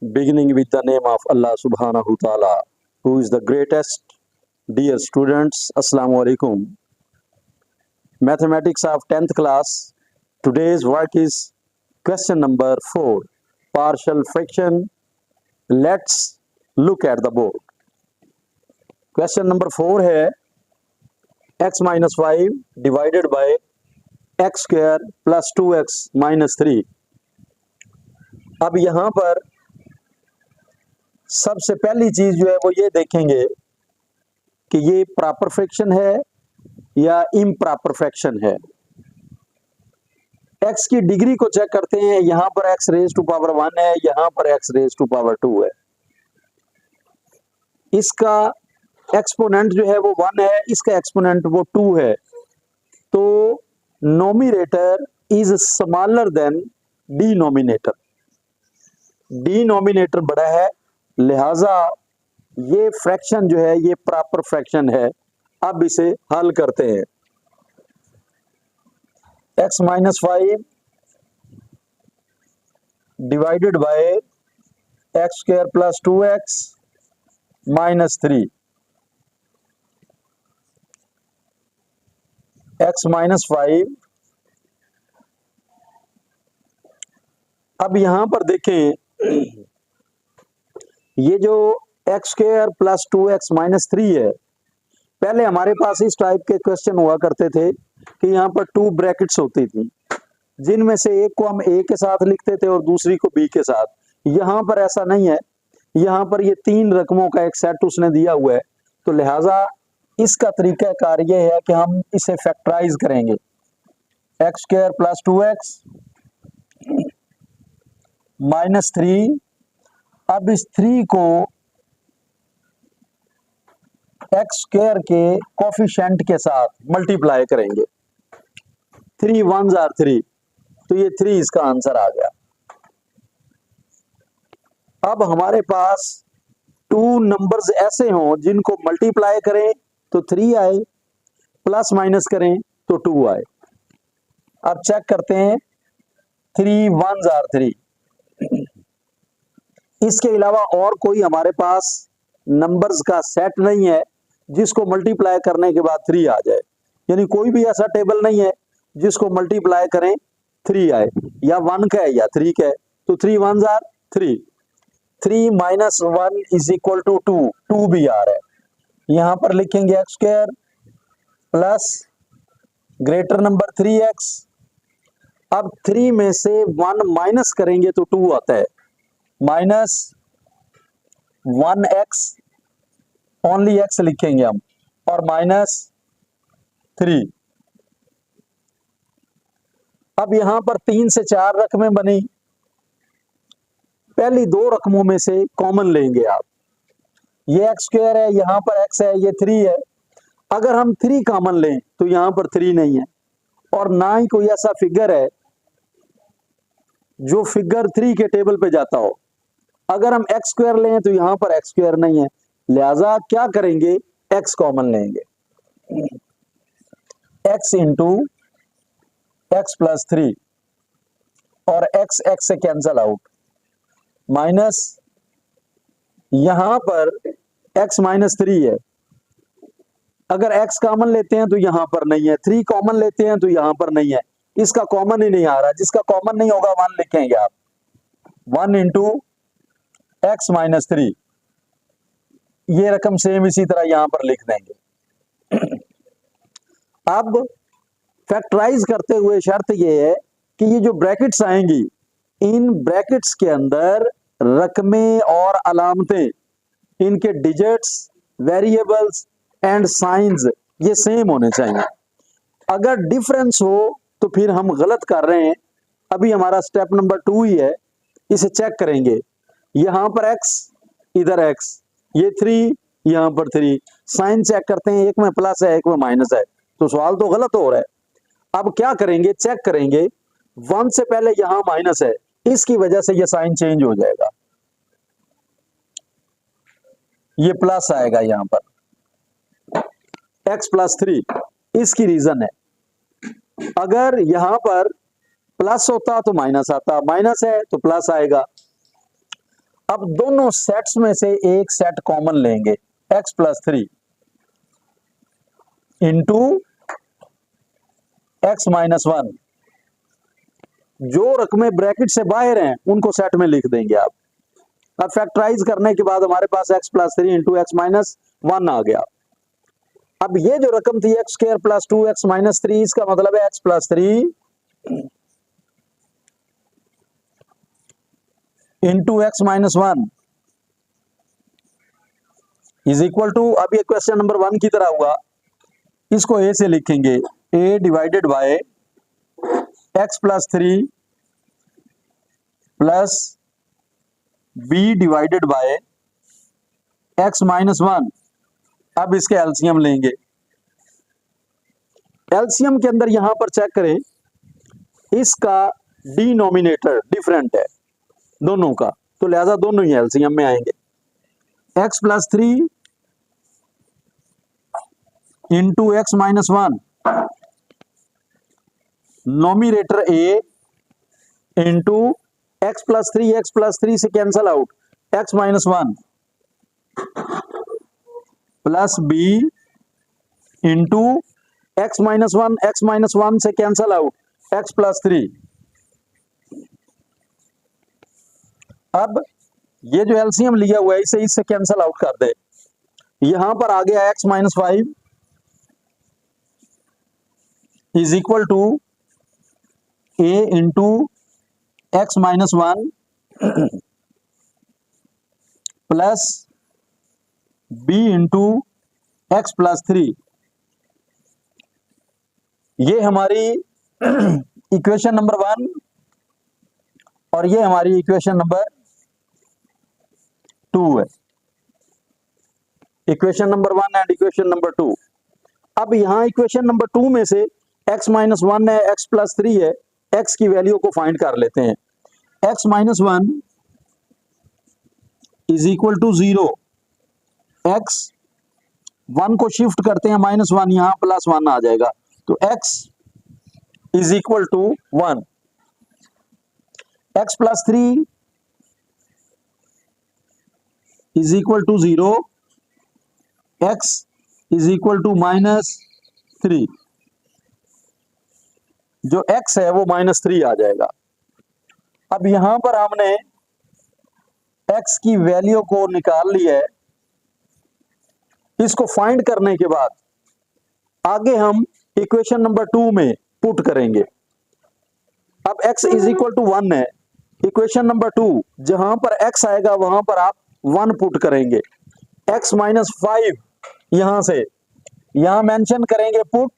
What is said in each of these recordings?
Beginning with the name of Allah subhanahu ta'ala, who is the greatest. Dear students, Assalamu alaikum. Mathematics of 10th class. Today's work is question number 4, partial fraction. Let's look at the board. Question number 4 है x minus 5 divided by x square plus 2x minus 3. अब यहाँ पर सबसे पहली चीज जो है वो ये देखेंगे कि ये प्रॉपर फ्रैक्शन है या इम्प्रॉपर फ्रैक्शन है। x की डिग्री को चेक करते हैं। यहां पर x रेज टू पावर 1 है, यहां पर x रेज टू पावर 2 है। इसका एक्सपोनेंट जो है वो 1 है, इसका एक्सपोनेंट वो 2 है। तो nominator is smaller than denominator. Denominator बड़ा है, लिहाजा ये फ्रैक्शन जो है ये प्रॉपर फ्रैक्शन है। अब इसे हल करते हैं। x minus 5 divided bye x square plus 2x minus 3। x minus 5। अब यहां पर देखें, ये जो x square plus 2x minus 3 है, पहले हमारे पास इस टाइप के क्वेश्चन हुआ करते थे कि यहाँ पर 2 ब्रैकेट्स होती थी, जिनमें से एक को हम a के साथ लिखते थे और दूसरी को b के साथ। यहाँ पर ऐसा नहीं है, यहाँ पर ये 3 रकमों का एक सेट उसने दिया हुआ है। तो लिहाजा इसका तरीका कार ये है कि हम इसे फैक्टराइज करेंगे। X square plus 2x minus 3। अब इस 3 को एक्स स्क्वायर के कोफिशिएंट के साथ मल्टीप्लाई करेंगे। 3 1s are 3, तो ये 3 इसका आंसर आ गया। अब हमारे पास 2 नंबर्स ऐसे हों जिनको मल्टीप्लाई करें तो 3 आए, प्लस माइनस करें तो 2 आए। अब चेक करते हैं। 3 1s are 3। इसके अलावा और कोई हमारे पास नंबर्स का सेट नहीं है जिसको मल्टीप्लाई करने के बाद 3 आ जाए। यानी कोई भी ऐसा टेबल नहीं है जिसको मल्टीप्लाई करें 3 आए, या 1 का है या 3 का है। तो 3 1s are 3। 3 minus 1 is equal to 2। 2 भी आ रहा है। यहां पर लिखेंगे x square plus greater number 3x। अब 3 में से 1 माइनस करेंगे तो 2 आता है। माइनस 1x, ओनली x लिखेंगे हम, और माइनस 3। अब यहां पर 3 से 4 रकमें बनी। पहली 2 रकमों में से कॉमन लेंगे आप। ये एक्स स्क्वायर है, यहां पर x है, ये 3 है। अगर हम 3 कॉमन लें तो यहां पर 3 नहीं है, और ना ही कोई ऐसा फिगर है जो फिगर 3 के टेबल पे जाता हो। अगर हम एक्स स्क्वायर लें तो यहां पर एक्स स्क्वायर नहीं है, लिहाजा क्या करेंगे, x कॉमन लेंगे। x इंटू एक्स प्लस 3, और x से कैंसल आउट। माइनस यहां पर x माइनस 3 है। अगर x कॉमन लेते हैं तो यहां पर नहीं है, 3 कॉमन लेते हैं तो यहां पर नहीं है। इसका कॉमन ही नहीं आ रहा। जिसका कॉमन नहीं होगा 1 लिखेंगे आप। 1 इंटू एक्स माइनस 3। ये रकम सेम इसी तरह यहां पर लिख देंगे। अब फैक्टराइज करते हुए शर्त ये है कि ये जो ब्रैकेट्स आएंगी, इन ब्रैकेट्स के अंदर रकमें और अलामतें, इनके डिजिट्स, वेरिएबल्स एंड साइंस ये सेम होने चाहिए। अगर डिफरेंस हो तो फिर हम गलत कर रहे हैं। अभी हमारा स्टेप नंबर 2 ही है, इसे चेक करेंगे। यहां पर x, इधर x, ये 3, यहां पर 3। साइन चेक करते हैं, एक में प्लस है एक में माइनस है, तो सवाल तो गलत हो रहा है। अब क्या करेंगे, चेक करेंगे। 1 से पहले यहां माइनस है, इसकी वजह से ये साइन चेंज हो जाएगा, ये प्लस आएगा यहां पर, x प्लस 3। इसकी रीजन है, अगर यहां पर प्लस होता तो माइनस आता, माइनस है तो प्लस आएगा। अब दोनों सेट्स में से एक सेट कॉमन लेंगे, x plus 3 into x minus 1। जो रकमें ब्रैकेट से बाहर हैं उनको सेट में लिख देंगे आप। अब फैक्टराइज करने के बाद हमारे पास x plus 3 into x minus 1 आ गया। अब ये जो रकम थी x square plus 2x minus 3, इसका मतलब है x plus 3 into x minus 1 is equal to, अब ये क्वेश्चन नंबर 1 की तरह हुआ, इसको a से लिखेंगे, a divided by x plus 3 plus b divided by x minus 1। अब इसके एलसीएम लेंगे। एलसीएम के अंदर यहां पर चेक करें, इसका डिनोमिनेटर डिफरेंट है दोनों का, तो लिहाजा दोनों ही एलसीएम में आएंगे। X plus 3 into x minus 1, nominator a into x plus 3 से cancel out, x minus 1 plus b into x minus 1 से कैंसल आउट, एक्स प्लस 3। अब ये जो एलसीएम लिया हुआ है इसे इससे कैंसल आउट कर दे, यहां पर आ गया x minus 5 is equal to a into x minus 1 plus b into x plus 3। ये हमारी इक्वेशन नंबर 1 और ये हमारी इक्वेशन नंबर 2 है। Equation number 1 and equation number 2। अब यहां इक्वेशन नंबर 2 में से x माइनस 1 है, x प्लस 3 है, x की वैल्यू को फाइंड कर लेते हैं। x minus 1 is equal to 0, x 1 को शिफ्ट करते हैं -1, यहां प्लस 1 आ जाएगा, तो x is equal to 1। x plus 3 is equal to 0, x is equal to -3। जो x है वो -3 आ जाएगा। अब यहां पर हमने x की वैल्यू को निकाल लिया है। इसको फाइंड करने के बाद आगे हम इक्वेशन नंबर 2 में पुट करेंगे। अब x इज इक्वल टू 1 है, इक्वेशन नंबर 2 जहां पर x आएगा वहां पर आप 1 पुट करेंगे। x माइनस 5 यहां से यहां मेंशन करेंगे, put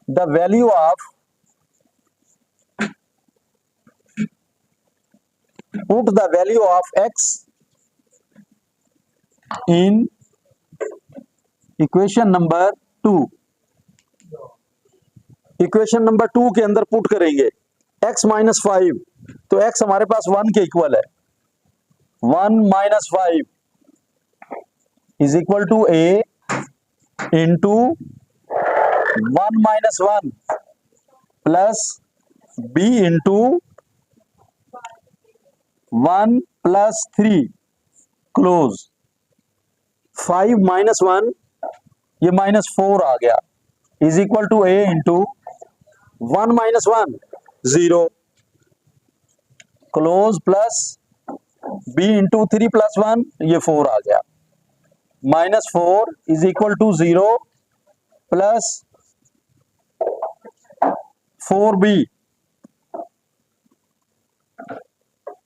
the value of x in equation number 2। Equation number 2 के अंदर पुट करेंगे x माइनस 5, तो x हमारे पास 1 के इक्वल है। 1 minus 5 is equal to a into 1 minus 1 plus b into 1 plus 3 close. 5 minus 1 ये -4 आ गया, is equal to a into 1 minus 1 0 close plus b into 3 plus 1 ये 4 आ गया, -4 is equal to 0 plus 4b।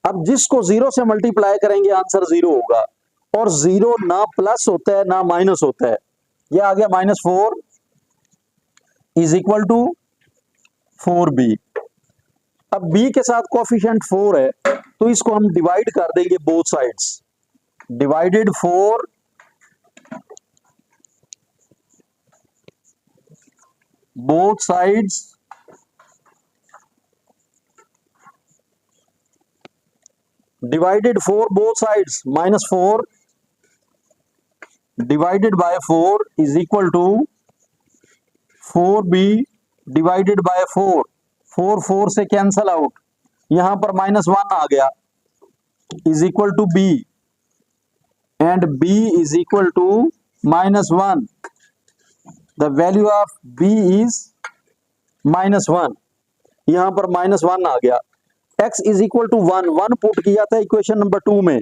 अब जिसको 0 से मल्टीप्लाई करेंगे आंसर 0 होगा, और 0 ना प्लस होता है ना माइनस होता है। ये आ गया -4 इज इक्वल टू 4b। अब b के साथ कोएफिशिएंट 4 है, तो इसको हम डिवाइड कर देंगे both sides. Divided 4 both sides divided 4 both sides -4 divided by 4 is equal to 4b divided by 4। 4 4 से कैंसल आउट, यहां पर -1 आ गया, is equal to b and b is equal to -1, the value of b is -1, यहां पर -1 आ गया। x is equal to 1 put किया था इक्वेशन नंबर 2 में,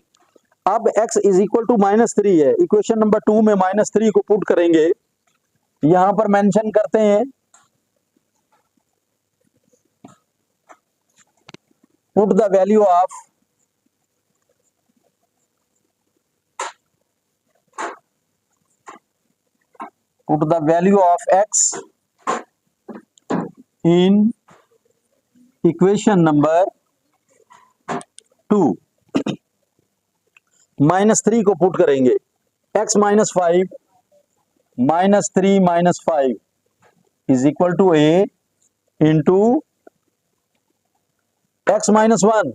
अब x इज इक्वल टू -3 है, इक्वेशन नंबर 2 में -3 को पुट करेंगे, यहां पर मेंशन करते हैं put the value of x in equation number 2, -3 को पुट करेंगे, x -5 -3 -5 is equal to a into x -1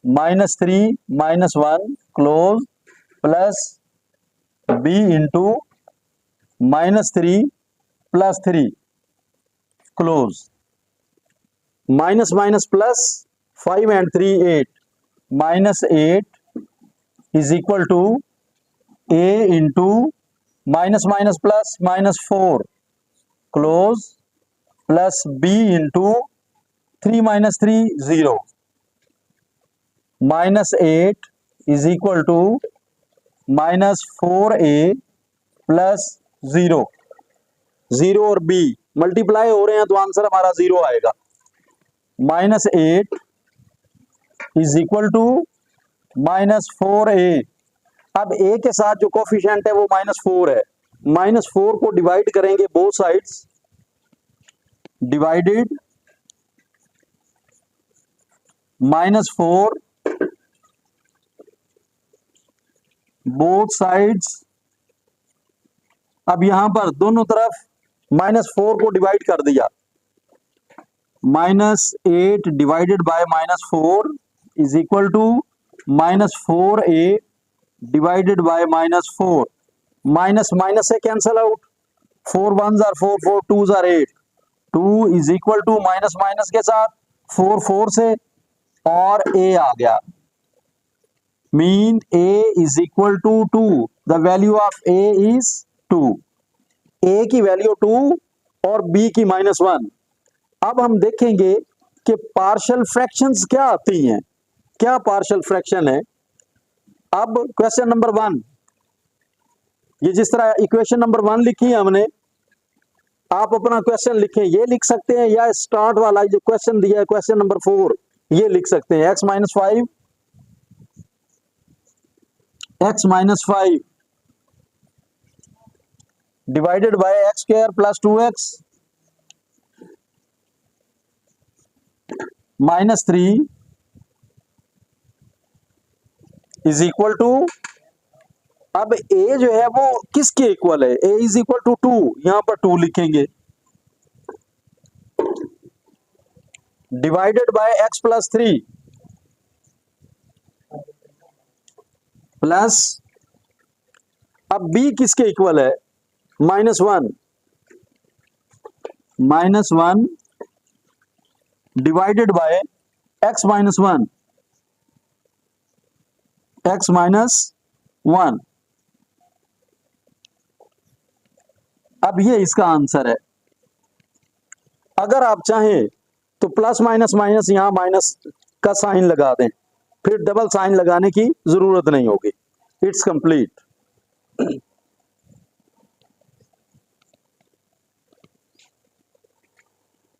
-3 -1 close plus b into -3 + 3 close, minus minus plus 5 and 3 8 -8 is equal to a into minus minus plus -4 close plus b into 3 - 3 0, -8 is equal to -4a plus 0, 0 और b multiply हो रहे हैं तो answer हमारा 0 आएगा। -8 is equal to -4a, अब a के साथ जो कोफिशिएंट है वो -4 है, -4 को डिवाइड करेंगे both sides, divided -4 both sides, अब यहां पर दोनों तरफ -4 को डिवाइड कर दिया, -8 divided by -4 is equal to -4a divided by -4, minus minus से cancel out, 4 1s are 4 4 2s are 8, 2 is equal to minus minus के साथ 4 4 से और a आ गया, mean a is equal to 2, the value of a is 2, a की value 2 और b की -1। अब हम देखेंगे कि पार्शियल फ्रैक्शंस क्या आती हैं, क्या पार्शियल फ्रैक्शन है। अब क्वेश्चन नंबर 1, ये जिस तरह इक्वेशन नंबर 1 लिखी है हमने, आप अपना क्वेश्चन लिखें, ये लिख सकते हैं या स्टार्ट वाला जो क्वेश्चन दिया है क्वेश्चन नंबर 4 ये लिख सकते हैं, x -5 divided by x² + 2x -3 is equal to, अब a जो है वो किसके इक्वल है, a इज इक्वल टू 2, यहां पर 2 लिखेंगे, डिवाइडेड बाय x + 3 प्लस, अब b किसके इक्वल है, -1 डिवाइडेड बाय x -1 अब ये इसका आंसर है। अगर आप चाहें तो प्लस माइनस माइनस यहां माइनस का साइन लगा दें, फिर डबल साइन लगाने की जरूरत नहीं होगी। It's complete.